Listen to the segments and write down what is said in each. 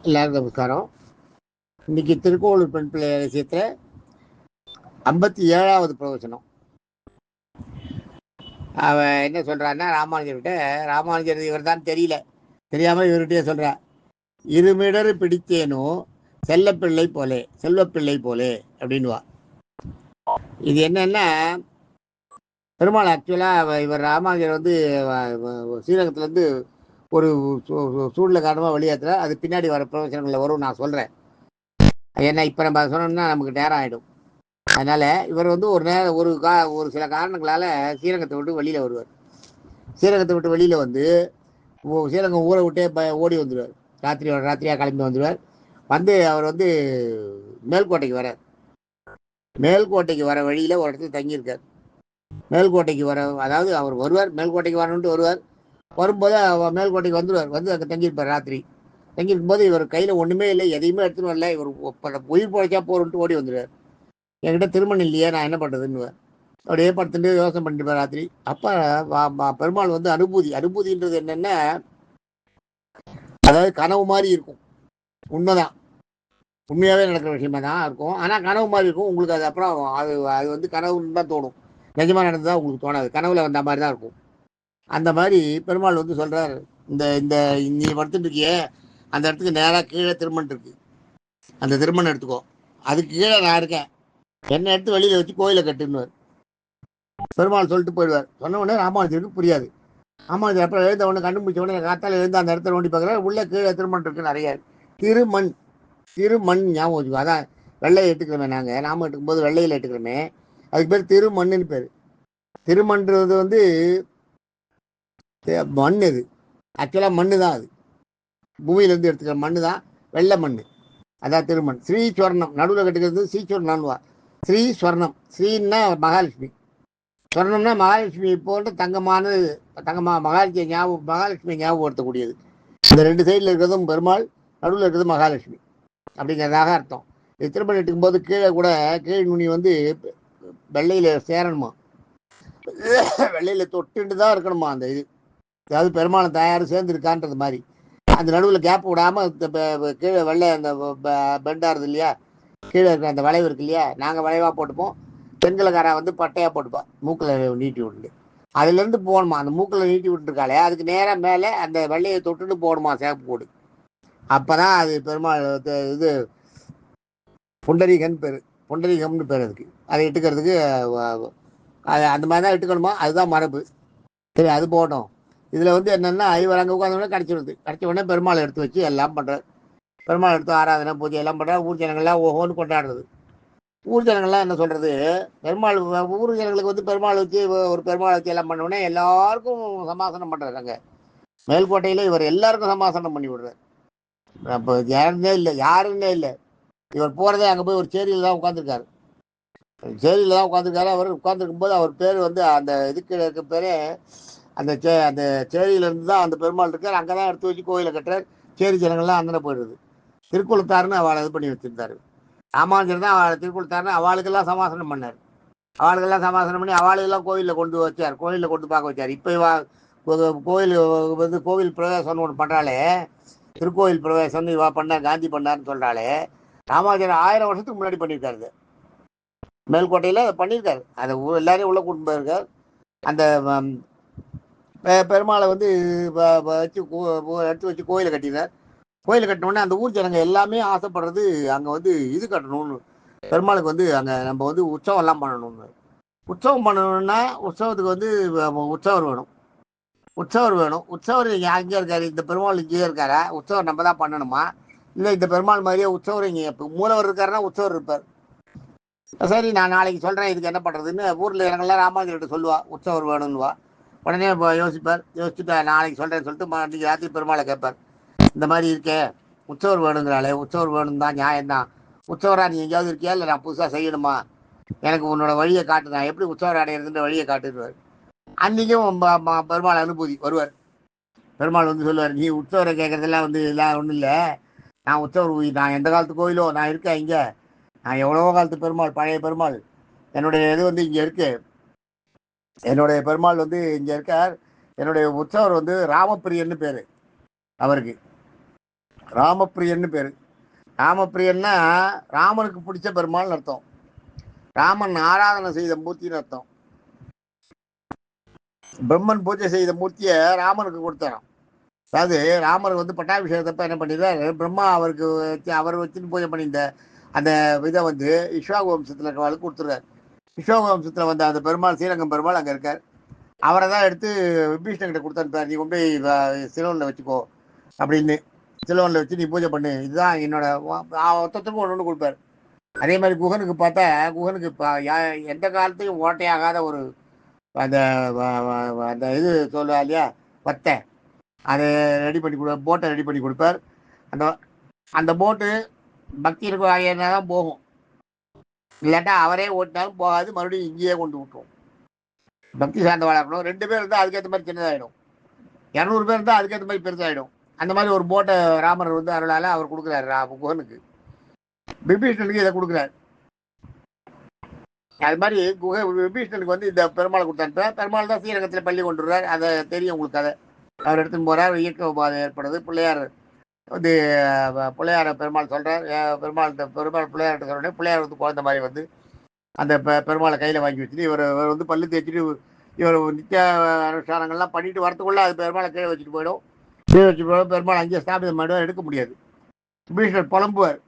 எல்லாருக்கும் நமஸ்காரம். இன்னைக்கு திருக்கோளூர் பெண் பிள்ளை ரகசியத்தில் 57வது பிரவச்சனம். அவன் என்ன சொல்றான்னா, ராமானுஜர் இவர் தான் தெரியாம இவர்கிட்டயே சொல்றா, இருமிடர் பிடித்தேனோ செல்வப்பிள்ளை போலே அப்படின்வா. இது என்னன்னா, பெருமாள் ஆக்சுவலா இவர் ராமானுஜர் ஸ்ரீரங்கத்துல ஒரு சூழ்நிலை காரணமாக வெளியேற்றுற, அது பின்னாடி வர பிரவச்சனங்களில் வரும், நான் சொல்கிறேன். ஏன்னா இப்போ நம்ம சொன்னோம்னா நமக்கு நேரம் ஆகிடும். அதனால் இவர் ஒரு சில காரணங்களால் ஸ்ரீரங்கத்தை விட்டு வெளியில் வருவார். ஸ்ரீரங்கத்தை விட்டு வெளியில் ஸ்ரீரங்கம் ஊரை விட்டே ஓடி வந்துடுவார். ராத்திரியாக கிளம்பி வந்துடுவார். அவர் மேல்கோட்டைக்கு வரார். மேல்கோட்டைக்கு வர வழியில் ஒரு இடத்துல தங்கியிருக்கார். மேல்கோட்டைக்கு அதாவது அவர் வருவார், மேல்கோட்டைக்கு வரணுன்ட்டு வருவார். வரும்போது மேல்கோட்டைக்கு வந்துடுவார். அங்கே தங்கியிருப்பார். ராத்திரி தங்கியிருக்கும் போது இவர் கையில் ஒன்றுமே இல்லை, எதையுமே எடுத்துன்னு வரல. இவர் உயிர் பொழைச்சா போறன்ட்டு ஓடி வந்துடுவார். என்கிட்ட திருமணம் இல்லையே, நான் என்ன பண்ணுறதுன்னு அப்படியே படுத்துட்டு யோசனை பண்ணிட்டு ராத்திரி. அப்போ பெருமாள் அனுபூதின்றது என்னென்னா, அதாவது கனவு மாதிரி இருக்கும். உண்மையாகவே நடக்கிற விஷயமா தான் இருக்கும். ஆனால் கனவு மாதிரி இருக்கும் உங்களுக்கு. அது அப்புறம் அது கனவுன்னு தான் தோணும். நிஜமாக நடந்ததா உங்களுக்கு தோணாது. கனவுல வந்த மாதிரி தான் இருக்கும். அந்த மாதிரி பெருமாள் சொல்றாரு, இந்த நீ படுத்துட்டு இருக்கியே, அந்த இடத்துக்கு நேராக கீழே திருமணம் இருக்கு. அந்த திருமணம் எடுத்துக்கோ, அதுக்கு கீழே நான் இருக்கேன், என்னை எடுத்து வெளியில வச்சு கோயிலை கட்டுன்னுவார். பெருமாள் சொல்லிட்டு போயிடுவார். சொன்ன உடனே ராமானுஜருக்கு புரியாது. ராமானுஜர் அப்புறம் எழுந்த உடனே கண்டுபிடிச்ச உடனே காத்தால எழுந்து அந்த இடத்துல நோண்டி பார்க்குறாரு. உள்ள கீழே திருமணம் இருக்கு நிறைய. திருமண் ஞாபகம் வச்சுக்கோ. அதான் வெள்ளையை எட்டுக்கிறோமே, நாம எடுக்கும்போது வெள்ளையில எட்டுக்கிறோமே, அதுக்கு பேர் திருமண்ணுன்னு பேர். திருமண்றது மண். இது ஆக்சுவலாக மண்ணு தான். அது பூமியிலேருந்து எடுத்துக்கிற மண்ணு தான், வெள்ளை மண். அதான் திருமண். ஸ்ரீ ஸ்வர்ணம் நடுவில் கட்டுக்கிறது ஸ்ரீஸ்வர்ணான்வா. ஸ்ரீ ஸ்வர்ணம், ஸ்ரீன்னா மகாலட்சுமி, ஸ்வர்ணம்னா மகாலட்சுமி போன்ற தங்கமானது. மகாலட்சுமி ஞாபகப்படுத்தக்கூடியது. இந்த ரெண்டு சைடில் இருக்கிறதும் பெருமாள், நடுவில் இருக்கிறது மகாலட்சுமி அப்படிங்கிறதாக அர்த்தம். இது திருமணம் எடுக்கும் போது கீழே கூட கீழ் நுனி வெள்ளையில் சேரணுமா, வெள்ளையில் தொட்டுட்டு தான் இருக்கணுமா. அந்த இது அதாவது பெருமாள் தயார் சேர்ந்து இருக்கான்றது மாதிரி. அந்த நடுவில் கேப் விடாமல் கீழே வெள்ளை அந்த பெண்டாருது இல்லையா, கீழே இருக்கிற அந்த வளைவு இருக்கு இல்லையா, நாங்கள் வளைவாக போட்டுப்போம். பெண்களுக்கார பட்டையாக போட்டுப்போம், மூக்கில் நீட்டி விட்டு. அதுலேருந்து போகணுமா, அந்த மூக்கில் நீட்டி விட்டுருக்காளே, அதுக்கு நேராக மேலே அந்த வெள்ளையை தொட்டுட்டு போகணுமா சேப்பு போடு. அப்போ தான் அது பெருமாள் இது புண்டரீகம்னு பேர் அதுக்கு. அதை இட்டுக்கிறதுக்கு அது அந்த மாதிரி தான் இட்டுக்கணுமா, அதுதான் மரபு. சரி, அது போகட்டும். இதில் என்னென்னா, இவர் அங்கே உட்காந்தோடனே கிடச்ச உடனே பெருமாளை எடுத்து வச்சு எல்லாம் பண்ணுறாரு. பெருமாள் எடுத்து ஆராதனை பூஜை எல்லாம் பண்ணுறாரு. ஊர் ஜனங்கள்லாம் ஓஹோன்னு கொண்டாடுறது. ஊர் ஜனங்கள்லாம் என்ன சொல்கிறது, ஊர் ஜனங்களுக்கு பெருமாள் வச்சு எல்லாம் பண்ண எல்லாருக்கும் சமாசனம் பண்ணுறாரு. அங்கே மேல்கோட்டையில் இவர் எல்லாருக்கும் சமாசனம் பண்ணி விடுறாரு. அப்போ யாருன்னே இல்லை. இவர் போகிறதே அங்கே போய் ஒரு சேரியில் தான் உட்காந்துருக்காரு. அவர் உட்காந்துருக்கும் போது அவர் பேர் அந்த இதுக்கு இருக்க பேரே, அந்த சேரியிலேருந்து தான் அந்த பெருமாள் இருக்கார். அங்கே தான் எடுத்து வச்சு கோயிலை கட்டுறார். சேரி ஜனங்கள்லாம் அங்கே போயிடுது. திருக்குளத்தாருன்னு அவளை இது பண்ணி வச்சுருந்தாரு. ராமானுஜர் தான் அவளை திருக்குளத்தாருன்னு அவளுக்கெல்லாம் சமாசனம் பண்ணார். சமாசனம் பண்ணி அவளுக்கெல்லாம் கோயிலில் கொண்டு வச்சார். கோயிலில் கொண்டு பார்க்க வச்சார். இப்போ கோவில் பிரவேசம்னு ஒன்று பண்ணுறாளே, திருக்கோயில் பிரவேசம்னு இவா பண்ணார், காந்தி பண்ணார்னு சொல்கிறாளே, ராமானுஜர் 1000 வருஷத்துக்கு முன்னாடி பண்ணியிருக்காரு. மேல்கோட்டையில் அதை பண்ணியிருக்காரு. அதை எல்லாரையும் உள்ள கூட்டு போயிருக்கார். அந்த பெருமாளை வச்சு எடுத்து வச்சு கோயிலை கட்டினார். கோயிலை கட்டினோடனே அந்த ஊர் ஜனங்க எல்லாமே ஆசைப்படுறது அங்கே இது கட்டணும்னு. பெருமாளுக்கு அங்கே நம்ம உற்சவம் எல்லாம் பண்ணணும்னு. உற்சவம் பண்ணணும்னா உற்சவத்துக்கு உற்சவர் வேணும். உற்சவர் அங்கே இருக்காரு. இந்த பெருமாள் இங்கேயே இருக்காரா? உற்சவர் நம்ம தான் பண்ணணுமா? இல்லை இந்த பெருமாள் மாதிரியே உற்சவர் இங்கே மூலவர் இருக்காருன்னா உற்சவர் இருப்பார். சரி, நான் நாளைக்கு சொல்கிறேன் இதுக்கு என்ன பண்ணுறதுன்னு ஊரில் ஜனங்கள்லாம் ராமானுஜர்கிட்ட சொல்லுவா, உற்சவர் வேணும்னுவா. உடனே யோசிச்சுட்டு நாளைக்கு சொல்கிறேன்னு சொல்லிட்டு அன்றைக்கி ராத்திரி பெருமாளை கேட்பார். இந்த மாதிரி இருக்கே, உற்சவர் வேணுங்கிறாளே, உற்சவர் வேணும் தான், நியாயம்தான். உற்சவராக நீ எங்கேயாவது இருக்கியா, இல்லை நான் புதுசாக செய்யணுமா? எனக்கு உன்னோட வழியை காட்டு, நான் எப்படி உற்சவர் அடையிறதுன்ற வழியை காட்டுவார். அன்றைக்கும் பெருமாள் அனுபூதி வருவார். பெருமாள் சொல்லுவார், நீ உற்சவரை கேட்குறதெல்லாம் இதெல்லாம் ஒன்றும் இல்லை. நான் உற்சவர், நான் எந்த காலத்து கோயிலோ நான் இருக்கேன் இங்கே. நான் எவ்வளவோ காலத்து பெருமாள், பழைய பெருமாள். என்னுடைய இது இங்கே இருக்கு. என்னுடைய பெருமாள் இங்கே இருக்கார். என்னுடைய உற்சவர் ராமப்பிரியன்னு பேர் அவருக்கு. ராமப்பிரியன்னு பேரு. ராமப்பிரியன்னா ராமனுக்கு பிடிச்ச பெருமாள்னு அர்த்தம். ராமன் ஆராதனை செய்த மூர்த்தின்னு அர்த்தம். பிரம்மன் பூஜை செய்த மூர்த்தியை ராமனுக்கு கொடுத்தாராம். அதாவது ராமர் வந்து பட்டாபிஷேகத்தப்ப என்ன பண்ணிடுறாரு, பிரம்மா அவருக்கு அவர் வச்சுன்னு பூஜை பண்ணியிருந்த அந்த இதை வந்து இஸ்வாகு வம்சத்தில் இருக்கிறவளுக்கு கொடுத்துருவார். இஸ்வாகு வம்சத்தில் வந்து அந்த பெருமாள் ஸ்ரீரங்கம் பெருமாள் அங்கே இருக்கார். அவரை தான் எடுத்து விபீஷணகிட்ட கொடுத்தாரு. நீ கொண்டு போய் சிலோனில் வச்சுக்கோ அப்படின்னு. சிலோனில் வச்சு நீ பூஜை பண்ணு, இதுதான் என்னோட மொத்தத்துக்கும் ஒன்று ஒன்று கொடுப்பார். அதே மாதிரி குகனுக்கு பார்த்தா, குகனுக்கு எந்த காலத்தையும் ஓட்டையாகாத ஒரு அந்த அந்த இது சொல்லுவா இல்லையா, பத்தை, அதை ரெடி பண்ணி போட்டை ரெடி பண்ணி கொடுப்பார். அந்த அந்த போட்டு பக்தி இருக்க தான் போகும், இல்லாட்டா அவரே ஓட்டினாலும் போகாது, மறுபடியும் இங்கேயே கொண்டு விட்டுரும். பக்தி சார்ந்தவாளாக இருக்கணும். 2 பேர் இருந்தால் அதுக்கேற்ற மாதிரி சின்னதாகிடும், 200 பேர் இருந்தால் அதுக்கேற்ற மாதிரி பெருசாகிடும். அந்த மாதிரி ஒரு போட்டை ராமர் வந்து அருளால் அவர் கொடுக்குறாரு குகனுக்கு. விபீஷணனுக்கு இதை கொடுக்குறாரு. அது மாதிரி விபீஷணனுக்கு வந்து இந்த பெருமாளை கொடுத்தாரு. பெருமாள் தான் ஸ்ரீரங்கத்தில் பள்ளி கொண்டு வருவார். அதை தெரியும் உங்களுக்கு. அதை அவர் எடுத்துன்னு போகிறார். இயற்கை உபாதை ஏற்படுது. பிள்ளையார் வந்து பிள்ளையார பெருமாள் சொல்கிறார். பெருமாள் பிள்ளையார்கிட்ட சொல்கிறேன். பிள்ளையார் வந்து குழந்த மாதிரி வந்து அந்த பெருமாளை கையில் வாங்கி வச்சுட்டு இவர் வந்து பல்லு தேய்ச்சிட்டு இவர் நித்திய அனுஷ்டானங்கள்லாம் பண்ணிட்டு வரத்துக்குள்ள அது பெருமாளை கீழே வச்சுட்டு போயிடும். கீழே வச்சுட்டு போயிடும். பெருமாள் அங்கேயே ஸ்தாபிதம் பண்ணிடுவார். எடுக்க முடியாது. விபீஷணர் புலம்புவார்.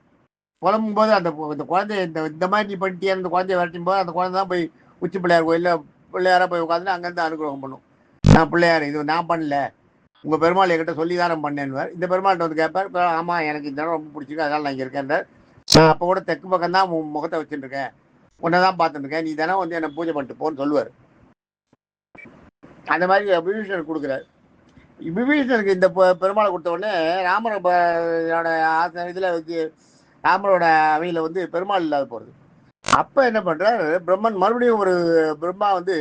புலம்பும் போது அந்த குழந்தைய இந்த மாதிரி நீ பண்ணிட்டியா, அந்த குழந்தைய விரட்டும் போது அந்த குழந்தை தான் போய் உச்சி பிள்ளையார் கோயிலில் பிள்ளையாராக போய் உட்காந்து அங்கேருந்து அனுகிரகம் பண்ணும். நான் பிள்ளையார், இது நான் பண்ணல, உங்கள் பெருமாள் என்கிட்ட சொல்லி தான் நான் பண்ணேன்வார். இந்த பெருமாள்கிட்ட வந்து கேட்பார். ஆமாம், எனக்கு இந்த இடம் ரொம்ப பிடிச்சிருக்கு, அதனால் நான் இங்கே இருக்கேன். நான் அப்போ கூட தெற்கு பக்கம் தான் முகத்தை வச்சுருக்கேன், உன்னை தான் பார்த்துருக்கேன், நீ தானே வந்து என்னை பூஜை பண்ணிட்டு போன்னு சொல்லுவார். அந்த மாதிரி விபீஷணர் கொடுக்குறாரு. விபீஷணருக்கு இந்த பெருமாளை கொடுத்த உடனே ராமரோட இதில் வச்சு ராமரோட அவையில் வந்து பெருமாள் இல்லாத போகிறது. அப்போ என்ன பண்ணுறார், பிரம்மன் மறுபடியும் ஒரு பிரம்மா வந்து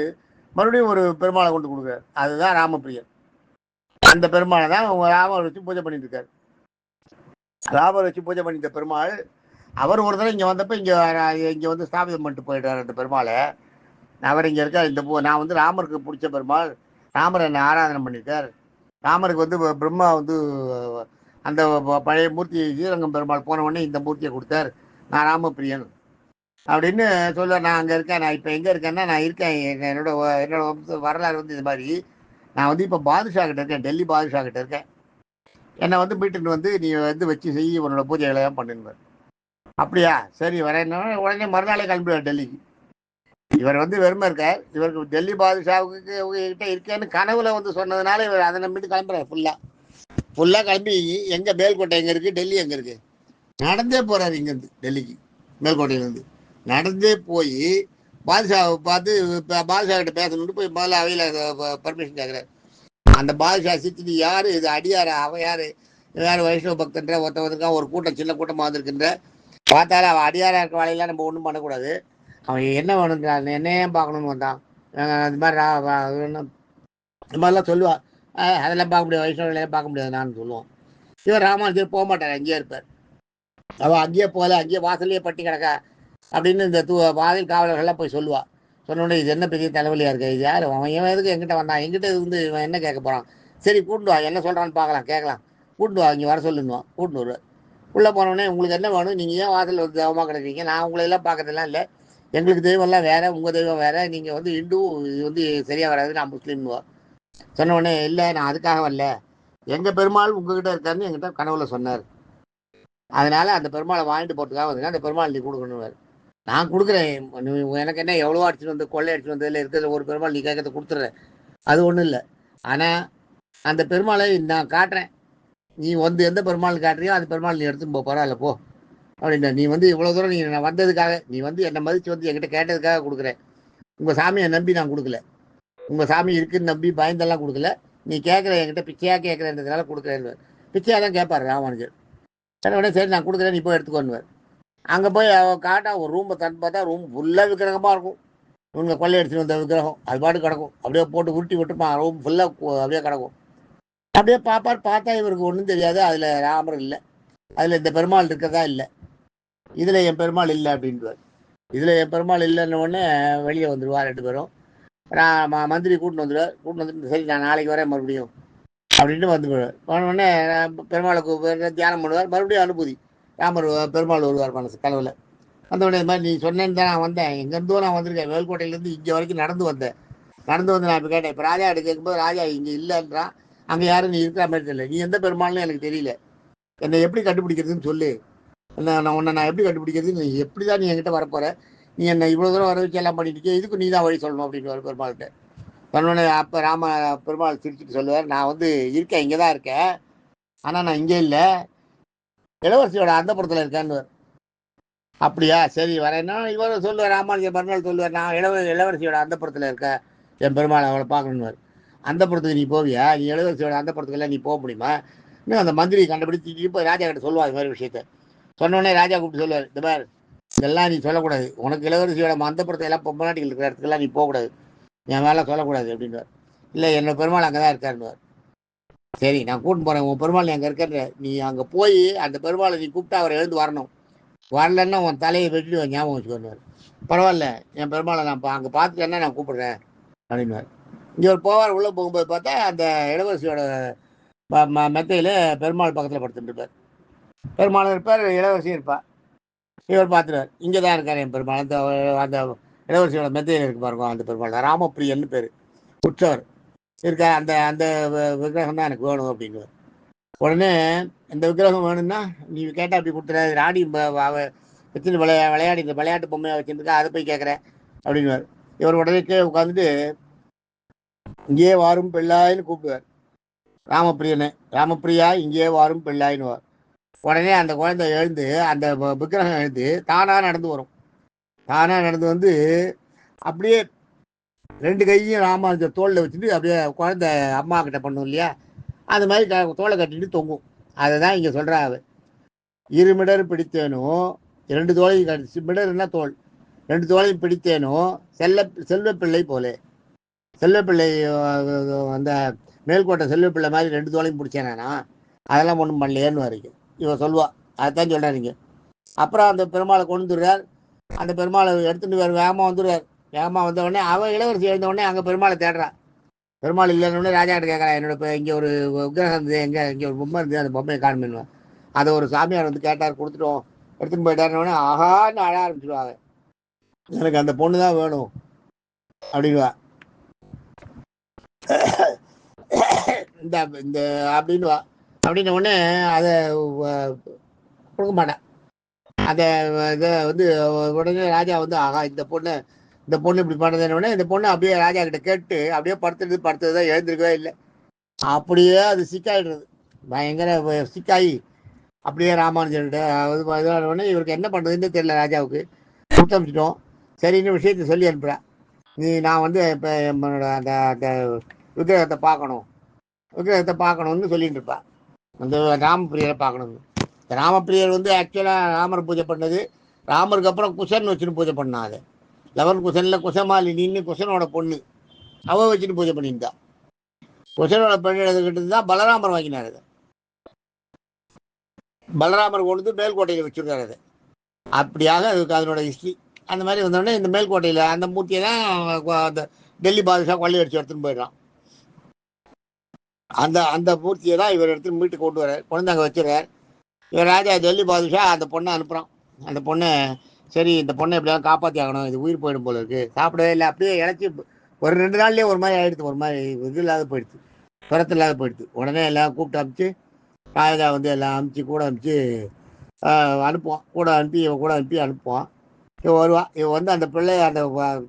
மறுபடியும் ஒரு பெருமாளை கொண்டு கொடுக்குறாரு. அதுதான் ராமப்பிரியன். அந்த பெருமாளை தான் ராமர் வச்சு பூஜை பண்ணிட்டு இருக்காரு. ராமர் வச்சு பூஜை பண்ணிட்ட பெருமாள் அவர் ஒரு தடவை இங்கே வந்தப்போ இங்கே வந்து ஸ்தாபிதம் பண்ணிட்டு போயிட்டார் அந்த பெருமாளை. அவர் இங்கே இருக்கார். நான் வந்து ராமருக்கு பிடிச்ச பெருமாள், ராமர் என்னை ஆராதனை பண்ணியிருக்கார். ராமருக்கு வந்து பிரம்மா வந்து அந்த பழைய மூர்த்தி ஸ்ரீரங்கம் பெருமாள் போன உடனே இந்த மூர்த்தியை கொடுத்தார், நான் ராமப்பிரியன் அப்படின்னு சொல்லுவார். நான் அங்கே இருக்கேன். நான் இப்போ எங்கே இருக்கேன்னா, நான் இருக்கேன், என்னோட வரலாறு வந்து இது மாதிரி. நான் வந்து இப்போ பாதுஷா கிட்ட இருக்கேன், டெல்லி பாதுஷா கிட்ட இருக்கேன். என்னை வந்து மீட்டுன்னு வந்து நீ வந்து வச்சு செய்ய, உன்னோட பூஜைகளை தான் பண்ணுவார். அப்படியா, சரி வரேன். உடனே மறுநாளே கிளம்பிடுவார் டெல்லிக்கு. இவர் வந்து வெறுமை இருக்கார். இவருக்கு டெல்லி பாதுஷாவுக்கு கிட்ட இருக்கேன்னு கனவுல வந்து சொன்னதுனால இவர் அதை நம்பிட்டு கிளம்புறாரு. ஃபுல்லாக கிளம்பி எங்கே மேல்கோட்டை எங்கே இருக்குது, டெல்லி எங்கே இருக்குது, நடந்தே போகிறார். இங்கேருந்து டெல்லிக்கு மேல்கோட்டையிலேருந்து நடந்தே போய் பாதுஷாவை பார்த்து பாதுஷா கிட்ட பேசணுன்ட்டு போய் முதல்ல அவையில் பர்மிஷன் கேட்குறாரு. அந்த பாதுஷா சித்தி யார், இது அடியார், அவன் யார், யார் வைஷ்ணவ பக்தன்ற ஒருத்த வந்திருக்கான், ஒரு கூட்டம் சின்ன கூட்டமாக வந்திருக்கின்ற, பார்த்தாலும் அவன் அடியாராக இருக்க வேலையெல்லாம் நம்ம ஒன்றும் பண்ணக்கூடாது, அவன் என்ன வேணுங்கிறான், என்னையே பார்க்கணுன்னு வந்தான், இது மாதிரி இந்த மாதிரிலாம் சொல்லுவான். அதெல்லாம் பார்க்க முடியாது, வைஷ்ணவர்களையும் பார்க்க முடியாது நான் சொல்லுவான். இவர் ராமானுஜர் போக மாட்டார், அங்கேயே இருப்பார். அவள் அங்கேயே போகல, அங்கேயே வாசல்லையே பட்டி கிடக்கா அப்படின்னு இந்த வாதில் காவலர்கள்லாம் போய் சொல்லுவாள். சொன்னோடனே இது என்ன பெரிய தலைவலியாக இருக்குது, இது யார், அவன் இவன் எதுக்கு எங்கிட்ட வந்தான், எங்கிட்ட இருந்து இவன் என்ன கேட்க போகிறான், சரி கூட்டு வா, என்ன சொல்கிறான்னு பார்க்கலாம், கேட்கலாம், கூட்டு வா, இங்கே வர சொல்லுன்னுவான். கூட்டு வருவார். உள்ளே போனோடனே உங்களுக்கு என்ன வேணும், நீங்கள் ஏன் வாசல் வந்து தெய்வமாக கிடக்கிறீங்க, நான் உங்களெல்லாம் பார்க்கறதுலாம் இல்லை, எங்களுக்கு தெய்வம்லாம் வேறு, உங்கள் தெய்வம் வேறு, நீங்கள் வந்து இந்து, இது வந்து சரியாக வராது, நான் முஸ்லீம்னுவா. சொன்ன உடனே இல்லை, நான் அதுக்காக வரல, எங்கள் பெருமாள் உங்ககிட்ட இருக்காருன்னு என்கிட்ட கனவுல சொன்னார், அதனால் அந்த பெருமாளை வாங்கிட்டு போகிறதுக்காக வந்து அந்த பெருமாள் நீ கொடுக்கணுவார். நான் கொடுக்குறேன், எனக்கு என்ன எவ்வளோ அடிச்சுட்டு வந்து கொள்ளை அடிச்சுட்டு வந்ததில் இருக்கிறதுல ஒரு பெருமாள் நீ கேட்கறத கொடுத்துட்றேன், அது ஒன்றும் இல்லை. ஆனால் அந்த பெருமாளை நான் காட்டுறேன், நீ வந்து எந்த பெருமாள் காட்டுறியோ அந்த பெருமாள் நீ எடுத்துன்னு பரவாயில்ல போ அப்படின்னா. நீ வந்து இவ்வளோ தூரம் நீ நான் வந்ததுக்காக, நீ வந்து என்னை மதித்து வந்து என்கிட்ட கேட்டதுக்காக கொடுக்குறேன். உங்கள் சாமியை நம்பி நான் கொடுக்கல, உங்கள் சாமி இருக்குன்னு நம்பி பயந்தெல்லாம் கொடுக்கல, நீ கேட்குற என்கிட்ட பிச்சையாக கேட்குறேன்றதுனால கொடுக்குறேன்னு. பிச்சையாக தான் கேட்பார் ராமானுஜர். உடனே சரி நான் கொடுக்குறேன், நீ போய் எடுத்துக்கோன்னுவார். அங்கே போய் காட்டா ஒரு ரூமை தந்து பார்த்தா ரூம் ஃபுல்லாக விக்கிரகமாக இருக்கும். இவங்க கொள்ளை அடிச்சுட்டு வந்த விக்கிரகம் அது பாட்டு கிடக்கும், அப்படியே போட்டு உருட்டி விட்டுருப்பான், ரூம் ஃபுல்லாக அப்படியே கிடக்கும். அப்படியே பார்த்தா இவருக்கு ஒன்றும் தெரியாது, அதில் ராமர் இல்லை, அதில் இந்த பெருமாள் இருக்கிறதா இல்லை, இதில் என் பெருமாள் இல்லை அப்படின்வார். இதில் என் பெருமாள் இல்லைன்ன உடனே வெளியே வந்துடுவார். 2 பேரும் மந்திரி கூட்டின்னு வந்துடுவார். கூட்டின்னு வந்துட்டு சரி நான் நாளைக்கு வரேன் மறுபடியும் அப்படின்ட்டு வந்து போனோடனே பெருமாளை தியானம் பண்ணுவார். மறுபடியும் அனுபூதி ராமர் பெருமாள் வருவார் மனசு கனவுல. வந்தோடனே இது மாதிரி நீ சொன்னேன்னு தான் நான் வந்தேன், எங்கேருந்தோ நான் வந்திருக்கேன், மேல்கோட்டையிலேருந்து இங்கே வரைக்கும் நடந்து வந்தேன். நடந்து வந்து நான் இப்போ கேட்டேன். இப்போ ராஜா கிட்ட கேட்கும்போது ராஜா இங்கே இல்லைன்றான். அங்கே யாரும் நீ இருக்கிற மாதிரி தெரியல, நீ எந்த பெருமாள்னு எனக்கு தெரியல, என்னை எப்படி கண்டுபிடிக்கிறதுன்னு சொல்லு, நான் உன்னை நான் எப்படி கண்டுபிடிக்கிறது, நீ எப்படி தான் நீ என்கிட்ட வரப்போற, நீ என்னை இவ்வளோ தூரம் வர வச்சு எல்லாம் பண்ணிட்டு இதுக்கு நீ தான் வழி சொல்லணும் அப்படின்னு பெருமாள்கிட்ட சொன்னோடனே அப்போ பெருமாள் சிரிச்சுட்டு சொல்லுவார், நான் வந்து இருக்கேன், இங்கே தான் இருக்கேன், ஆனால் நான் இங்கே இல்லை, இளவரசியோட அந்த புறத்தில் இருக்கேன்னு. அப்படியா, சரி வரேன்னா இவர் சொல்லுவார், ராமானுஜர் மறுநாள் சொல்லுவார், நான் இளவரசியோட அந்த புறத்தில் இருக்கேன், என் பெருமாள் அவளை பார்க்கணுன்னு. அந்த புறத்துக்கு நீ போவியா, நீ இளவரசியோட அந்த புறத்துக்கெல்லாம் நீ போக முடியுமா, இன்னும் அந்த மந்திரி கண்டுபிடிச்சி இப்போ ராஜா கிட்ட சொல்லுவார் இது மாதிரி விஷயத்த. சொன்னோடனே ராஜா கூப்பிட்டு சொல்லுவார், இந்த மாதிரி இதெல்லாம் நீ சொல்லக்கூடாது, உனக்கு இளவரசியோட அந்த புறத்தை எல்லாம் பொம்னாட்டிகள் இருக்கிற இடத்துக்கெல்லாம் நீ போகக்கூடாது, என் வேலை சொல்லக்கூடாது அப்படின்வார். இல்லை என்னோட பெருமாள் அங்கே தான் இருக்காருன்னுவார். சரி நான் கூட்டின்னு போகிறேன், உன் பெருமாள் அங்கே இருக்கிற, நீ அங்கே போய் அந்த பெருமாளை நீ கூப்பிட்டு அவர் எழுந்து வரணும், வரலன்னா உன் தலையை வெட்டிட்டு ஞாபகம் வச்சுக்கோன்னு. பரவாயில்ல, என் பெருமாளை நான் அங்கே பார்த்துட்டேன்னா நான் கூப்பிடுறேன் அப்படின்வார். இங்கே ஒரு போவார், உள்ளே போகும்போது பார்த்தா அந்த இளவரசியோட மெத்தையில் பெருமாள் பக்கத்தில் படுத்துட்டு இருப்பார். பெருமாள் இருப்பார், இளவரசியும் இருப்பார். இவர் பார்த்துருவார், இங்கே தான் இருக்கார் என் பெருமாள், அந்த அந்த இளவரசியோட மெத்தையில் இருக்கு பாருங்க, அந்த பெருமாள் ராமப்பிரியன்னு பேர், உற்சவர் இருக்கா, அந்த அந்த விக்கிரகம் தான் எனக்கு வேணும் அப்படின்னு. உடனே இந்த விக்கிரகம் வேணும்னா நீ கேட்டால் அப்படி கொடுத்துற, ராணி வச்சுட்டு விளையாடி இந்த விளையாட்டு பொம்மையை வச்சுருக்கா, அதை போய் கேட்குறேன் அப்படின்வார். இவர் உடனே உட்காந்துட்டு இங்கே வாரும் பிள்ளாயின்னு கூப்பிடுவார் ராமப்பிரியனை, ராமப்பிரியா இங்கே வாரும் பிள்ளாயின்னுவார். உடனே அந்த குழந்தை எழுந்து, அந்த விக்கிரகம் எழுந்து தானாக நடந்து வரும். தானாக நடந்து வந்து அப்படியே ரெண்டு கையும் ராமானுஜர் தோளில் வச்சுட்டு அப்படியே குழந்தை அம்மா கிட்ட பண்ணும் இல்லையா, அது மாதிரி தோலை கட்டிட்டு தொங்கும். அதை தான் இங்கே சொல்கிறா, இருமிடர் பிடித்தேனும் இரண்டு தோலையும் கடிச்சு, மிடர்னா தோல், ரெண்டு தோலையும் பிடித்தேனும் செல்வப்பிள்ளை போலே, செல்வப்பிள்ளை அந்த மேல்கோட்டை செல்வப்பிள்ளை மாதிரி ரெண்டு தோலையும் பிடிச்சேனா, அதெல்லாம் ஒன்றும் பண்ணலையேன்னு வரைக்கும் இவன் சொல்லுவாள். அதைத்தான் சொல்கிறாருங்க. அப்புறம் அந்த பெருமாளை கொண்டு வந்துடுறார். அந்த பெருமாளை எடுத்துகிட்டு வேகமாக வந்துடுறார். வேகமாக வந்த உடனே அவன் இளவரசி எழுந்த உடனே அங்கே பெருமாளை தேடுறான். பெருமாள் இல்லைன்னு ராஜா கிட்ட கேட்குறான், என்னோட இப்போ இங்கே ஒரு விக்கிரகம் இருந்தது, இங்கே ஒரு பொம்மை இருந்தது, அந்த பொம்மையை காணுமேன்னுவான். அதை ஒரு சாமியார் வந்து கேட்டார், கொடுத்துட்டோம், எடுத்துன்னு போயிட்டாருன்னு ஆஹான்னு அழ ஆரம்பிச்சிடுவாங்க, எனக்கு அந்த பொண்ணு தான் வேணும் அப்படின்வா. இந்த இந்த அப்படின்வா. அப்படின்ன உடனே அதை கொடுக்க மாட்டேன். அதை இதை வந்து உடனே ராஜா வந்து ஆகா இந்த பொண்ணு இப்படி பண்ணுறதுன்னு உடனே இந்த பொண்ணு அப்படியே ராஜா கிட்ட கேட்டு அப்படியே படுத்துதான் எழுந்திருக்கவே இல்லை. அப்படியே அது சிக்காயிடுறது, பயங்கர சிக்காயி அப்படியே ராமானுஜர்கிட்ட உடனே இவருக்கு என்ன பண்ணுறதுன்னு தெரியல ராஜாவுக்கு. கொடுத்து அனுப்பிச்சிட்டோம். சரின்னு விஷயத்தை சொல்லி அனுப்புகிறேன், நான் வந்து இப்போ என்னோட அந்த அந்த விக்கிரகத்தை பார்க்கணும்னு சொல்லிட்டு இருப்பேன். அந்த ராமப்பிரியரை பார்க்கணும்னு. ராமப்பிரியர் வந்து ஆக்சுவலாக ராமர் பூஜை பண்ணது, ராமருக்கு அப்புறம் குஷன் வச்சுன்னு பூஜை பண்ணான். அது 11 குஷனில் குஷமாலினின்னு குஷனோட பொண்ணு, அவள் வச்சுட்டு பூஜை பண்ணியிருந்தான். குஷனோட பெண் எழுதுகிட்டு தான் பலராமர் வாங்கினார். அதை பலராமர் கொண்டு வந்து மேல்கோட்டையில் வச்சுருக்காரு. அதை அப்படியாக அதுக்கு அதனோட ஹிஸ்ட்ரி. அந்த மாதிரி வந்தோடனே இந்த மேல்கோட்டையில் அந்த மூர்த்தியை தான் அந்த டெல்லி பாதுஷா கொள்ளை அடிச்சு எடுத்துன்னு போயிடலாம். அந்த அந்த மூர்த்தியை தான் இவர் எடுத்து வீட்டுக்கு கொண்டு வர்றார், கொண்டு அங்கே வச்சுருக்கார். இவர் ராஜா டெல்லி பாதுஷா அந்த பொண்ணை அனுப்புகிறான். அந்த பொண்ணை சரி இந்த பொண்ணை எப்படியாவது காப்பாற்றி ஆகணும், இது உயிர் போயிடும் போல இருக்குது, சாப்பிடவே இல்லை, அப்படியே இழைச்சி ஒரு 2 நாள்லேயே ஒரு மாதிரி ஆகிடுது, ஒரு மாதிரி இது இல்லாத போயிடுது, துரத்து இல்லாத போயிடுது. உடனே எல்லாம் கூப்பிட்டு அனுப்பிச்சு ராஜா வந்து எல்லாம் கூட அனுப்பிச்சு அனுப்புவான், கூட அனுப்பி அனுப்புவான். இவன் வருவான். இவன் வந்து அந்த பிள்ளை, அந்த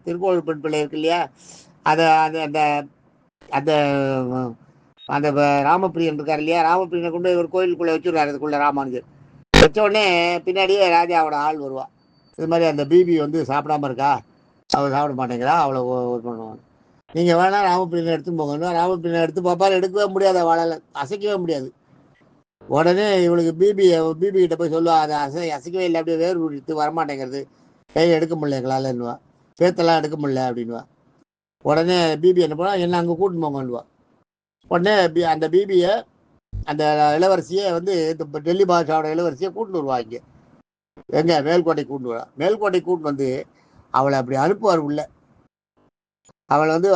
திருக்கோவில் பெண் பிள்ளை இருக்கு இல்லையா, அதை அந்த அந்த அந்த அந்த ராமப்பிரியன் இருக்கார் இல்லையா, ராமப்பிரியனை கொண்டு இவர் கோயிலுக்குள்ளே வச்சுருக்காரு. அதுக்குள்ளே ராமானுஜர் வச்ச உடனே பின்னாடியே ராஜாவோட ஆள் வருவான். இது மாதிரி அந்த பிபி வந்து சாப்பிடாம இருக்கா, அவள் சாப்பிட மாட்டேங்கிறா, அவளை பண்ணுவாங்க, நீங்கள் வேணால் ராமப்பிரியனை எடுத்து போங்க. ராமப்பிரியனை எடுத்து பார்ப்பாரு, எடுக்கவே முடியாது, அவளால் அசைக்கவே முடியாது. உடனே இவளுக்கு பிபி கிட்ட போய் சொல்லுவா, அதை அசைக்கவே இல்லை, அப்படியே வேறு விட்டு வரமாட்டேங்கிறது, கையில் எடுக்க முடியல எங்களால்ன்னுவா, பேத்தெல்லாம் எடுக்க முடியல அப்படின்வா. உடனே பிபி என்ன பண்ணா, என்ன அங்கே கூட்டின்னு போங்கன்னுவா. உடனே அந்த பிபியை அந்த இளவரசியை வந்து இந்த டெல்லி பாஷாவோட இளவரசியை கூட்டின்னு வருவா. இங்கே எங்க மேல்கோட்டை கூட்டின்னு வருவா. மேல்கோட்டை கூட்டின்னு வந்து அவளை அப்படி அனுப்புவார் உள்ள. அவள் வந்து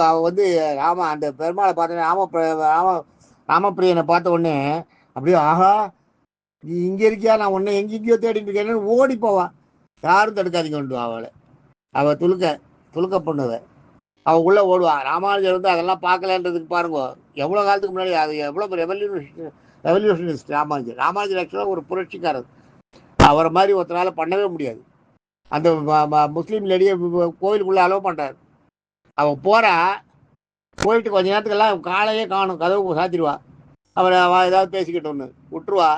அந்த பெருமாளை பார்த்தோன்னே ராம ராமப்பிரியனை பார்த்த உடனே அப்படியே ஆஹா நீ இங்கே இருக்கியா, நான் உன்னை எங்கெங்கேயோ தேடிட்டு இருக்கேன்னு ஓடி போவான். யாரும் தடுக்காதீங்க கொண்டு அவளை. அவள் துளுக்க பொண்ணுவ. அவள் உள்ளே ஓடுவான். ராமானுஜர் வந்து அதெல்லாம் பார்க்கலன்றதுக்கு பாருங்க எவ்வளோ காலத்துக்கு முன்னாடி அது எவ்வளோ ரெவல்யூஷனிஸ்ட் ராமானுஜர். ராமானுஜர் ஆக்சுவலாக ஒரு புரட்சிக்காரர். அவரை மாதிரி ஒருத்தரால் பண்ணவே முடியாது. அந்த முஸ்லீம் லேடியை கோவிலுக்குள்ளே அலோவ் பண்ணுறாரு. அவன் போகிறா, போயிட்டு கொஞ்ச நேரத்துக்கெல்லாம் காலையே காணும், கதவு சாத்திடுவா. அவரை ஏதாவது பேசிக்கிட்டோன்னு விட்டுருவா.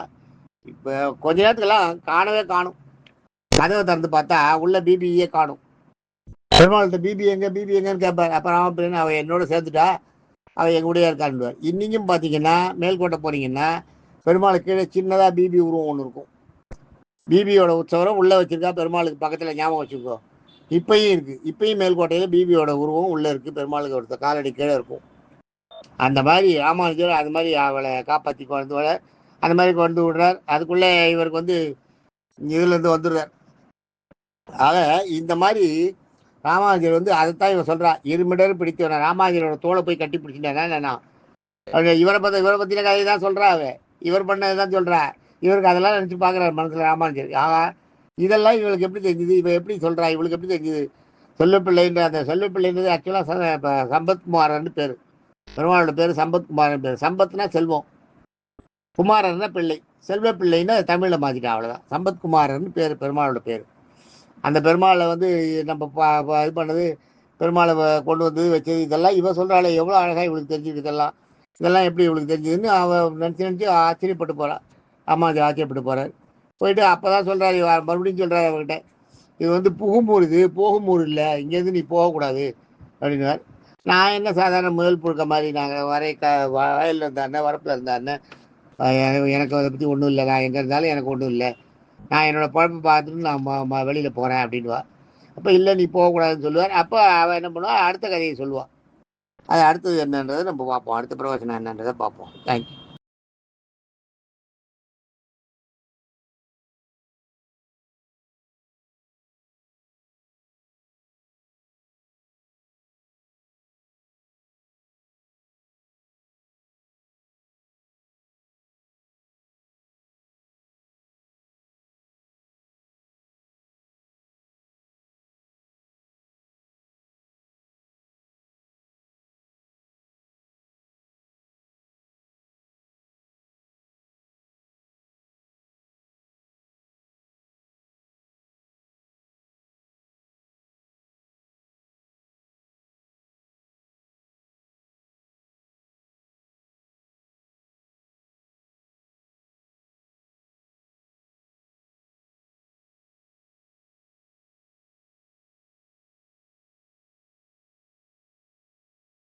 இப்போ கொஞ்ச நேரத்துக்கெல்லாம் காணவே காணும். கதவை திறந்து பார்த்தா உள்ள பிபிஏ காணும். பெருமாள்கிட்ட பிபி எங்கன்னு கேட்பார். அப்புறம் ராமப்பிரியன் அவள் என்னோட சேர்த்துட்டா, அவள் எங்கள் கூடயே இருக்கான்னுவார். இன்றைக்கும் பார்த்தீங்கன்னா மேல்கோட்டை போனீங்கன்னா பெருமாளுக்கு கீழே சின்னதாக பிபி உருவம் ஒன்று இருக்கும். பிபியோட உற்சவரம் உள்ளே வச்சுருக்கா, பெருமாளுக்கு பக்கத்தில் ஞாபகம் வச்சுக்கோ. இப்பயும் இருக்குது. இப்பயும் மேல்கோட்டையில் பிபியோட உருவம் உள்ளே இருக்குது. பெருமாளுக்கு ஒருத்தர் காலடி கீழே இருக்கும். அந்த மாதிரி ராமானுஜர் அது மாதிரி அவளை காப்பாற்றி கொண்டு வர அந்த மாதிரி கொண்டு விடுறார். அதுக்குள்ளே இவருக்கு வந்து இதுலேருந்து வந்துடுறார். ஆக இந்த மாதிரி ராமானுஜர் வந்து அதைத்தான் இவன் சொல்கிறான். இருமிடர் பிடித்தவன ராமானுஜரோட தோலை போய் கட்டி பிடிச்சிட்டானா இவரை பற்றின கதையை தான் சொல்கிறா. இவர் பண்ணதை தான் சொல்கிறா. இவருக்கு அதெல்லாம் நினச்சி பார்க்குறாரு மனசில் ராமானுஜர். ஆகா இதெல்லாம் இவளுக்கு எப்படி தெரிஞ்சுது, இவன் எப்படி சொல்கிறா, இவளுக்கு எப்படி தெரிஞ்சுது. செல்வப்பிள்ளைன்ற அந்த செல்வப்பிள்ளைன்றது ஆக்சுவலாக இப்போ சம்பத்குமாரன்னு பேர். பெருமாளோட பேர் சம்பத்குமாரன் பேர். சம்பத்னா செல்வம், குமாரன்னா பிள்ளை, செல்வ பிள்ளைன்னா தமிழில் மாற்றிட்டா, அவ்வளோதான். சம்பத்குமாரன் பேர் பெருமாளோட பேர். அந்த பெருமாளை வந்து நம்ம இது பண்ணது, பெருமாளை கொண்டு வந்து வச்சது, இதெல்லாம் இவ சொல்கிறாள். எவ்வளோ அழகாக இவளுக்கு தெரிஞ்சுது, இதெல்லாம் எப்படி இவளுக்கு தெரிஞ்சுதுன்னு அவள் நினச்சி ஆச்சரியப்பட்டு போகிறாள். ராமானுஜர் ஆச்சரியப்பட்டு போகிறார். போயிட்டு அப்போ தான் சொல்கிறாரு, மறுபடியும் சொல்கிறார் அவர்கிட்ட, இது வந்து புகுமூர், இது போகுமூர் இல்லை, இங்கேருந்து நீ போகக்கூடாது அப்படின்னார். நான் என்ன சாதாரண முதல் புழுக்க மாதிரி, நாங்கள் வயலில் இருந்தாருன்னு வரப்பில் இருந்தாருன்னு எனக்கு அதை பற்றி ஒன்றும் இல்லை, நான் எங்கே இருந்தாலும் எனக்கு ஒன்றும் இல்லை, நான் என்னோடய குழப்பை பார்த்துட்டு நான் வெளியில் போகிறேன் அப்படின்வா. அப்போ இல்லை நீ போகக்கூடாதுன்னு சொல்லுவார். அப்போ அவள் என்ன பண்ணுவாள், அடுத்த கதையை சொல்லுவாள். அது அடுத்தது என்னன்றதை நம்ம பார்ப்போம். அடுத்த பிரவச்சனம் என்னன்றதை பார்ப்போம். தேங்க்யூ.